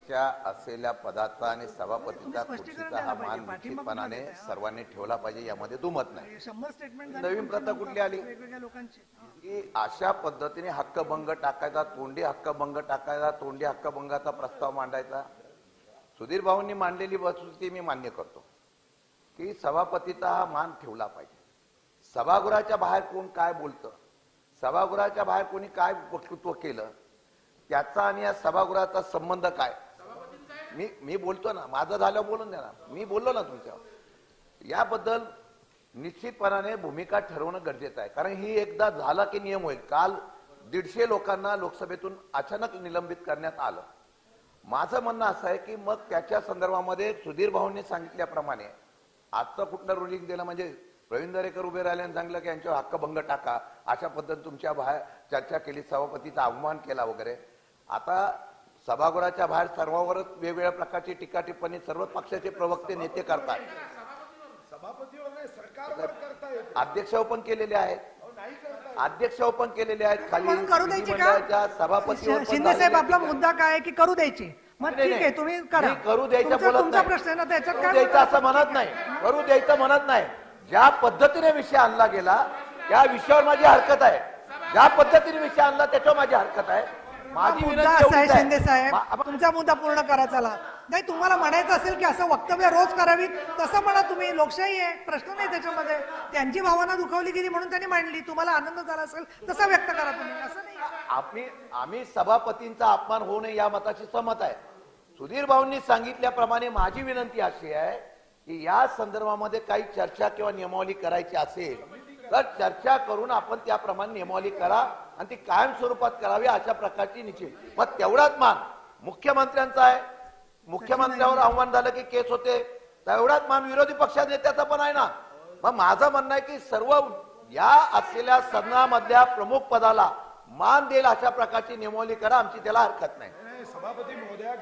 च्या असलेल्या पदाचा आणि सभापतीचा खुर्चीचा हा मान निश्चितपणाने सर्वांनी ठेवला पाहिजे, यामध्ये दुमत नाही. नवीन प्रथा कुठली आली की अशा पद्धतीने हक्कभंग टाकायचा, तोंडी हक्कभंग टाकायचा, तोंडी हक्कभंगाचा प्रस्ताव मांडायचा. सुधीर भाऊंनी मांडलेली वस्तुस्थिती मी मान्य करतो की सभापतीचा हा मान ठेवला पाहिजे. सभागृहाच्या बाहेर कोण काय बोलतं, सभागृहाच्या बाहेर कोणी काय वक्तृत्व केलं, त्याचा आणि या सभागृहाचा संबंध काय. मी बोलतो ना, माझं झालं बोलून द्या ना, मी बोललो ना तुमच्यावर. याबद्दल निश्चितपणाने भूमिका ठरवणं गरजेचं आहे, कारण ही एकदा झाला की नियम होईल. काल 150 लोकांना लोकसभेतून अचानक निलंबित करण्यात आलं. माझं म्हणणं असं आहे की मग त्याच्या संदर्भामध्ये सुधीर भाऊंनी सांगितल्याप्रमाणे आजचं कुठलं रुलिंग दिलं, म्हणजे प्रवीण दरेकर उभे राहिले आणि सांगितलं की यांच्यावर हक्कभंग टाका, अशा पद्धतीने तुमच्या बाहेर चर्चा केली, सभापतीचा अवमान केला वगैरे. आता सभागृहाच्या बाहेर सर्वांवरच वेगवेगळ्या प्रकारची टीका टिप्पणी सर्व पक्षाचे प्रवक्ते नेते करतात. अध्यक्ष पण केलेले आहेत, अध्यक्ष पण केलेले आहेत, खाली मंडळाच्या सभापतीवर. शिंदे साहेब, आपला मुद्दा काय आहे की करू द्यायची, मग ठीक आहे तुम्ही करा. करू द्यायचं बोलत तुमचा प्रश्न आहे ना, त्याच्यात करू काय द्यायचं असं म्हणत नाही, करू द्यायचं म्हणत नाही. ज्या पद्धतीने विषय आणला गेला त्या विषयावर माझी हरकत आहे, ज्या पद्धतीने विषय आणला त्याच्यावर माझी हरकत आहे. माझी मुद्दा असा आहे शिंदे साहेब, तुमचा मुद्दा पूर्ण करा. चला, नाही तुम्हाला म्हणायचं असेल की असं वक्तव्य रोज करावी, तसं म्हणा तुम्ही, लोकशाही आहे, प्रश्न नाही त्याच्यामध्ये. त्यांची भावना दुखावली गेली म्हणून त्यांनी मांडली, तुम्हाला आनंद झाला असेल तसा व्यक्त करा तुम्ही, असं नाही. आम्ही सभापतींचा अपमान होऊ नये या मताशी सहमत आहे. सुधीर भाऊंनी सांगितल्याप्रमाणे माझी विनंती अशी आहे की या संदर्भामध्ये काही चर्चा किंवा नियमावली करायची असेल तर चर्चा करून आपण त्याप्रमाणे नियमावली करा आणि ती कायम स्वरूपात करावी, अशा प्रकारची निश्चित. मग तेवढाच मान मुख्यमंत्र्यांचा आहे, मुख्यमंत्र्यावर आव्हान झालं की केस होते, तेवढाच मान विरोधी पक्ष नेत्याचा पण आहे ना. मग माझं म्हणणं आहे की सर्व या असलेल्या सदनामधल्या प्रमुख पदाला मान देईल अशा प्रकारची नियमावली करा, आमची त्याला हरकत नाही. सभापती महोदया,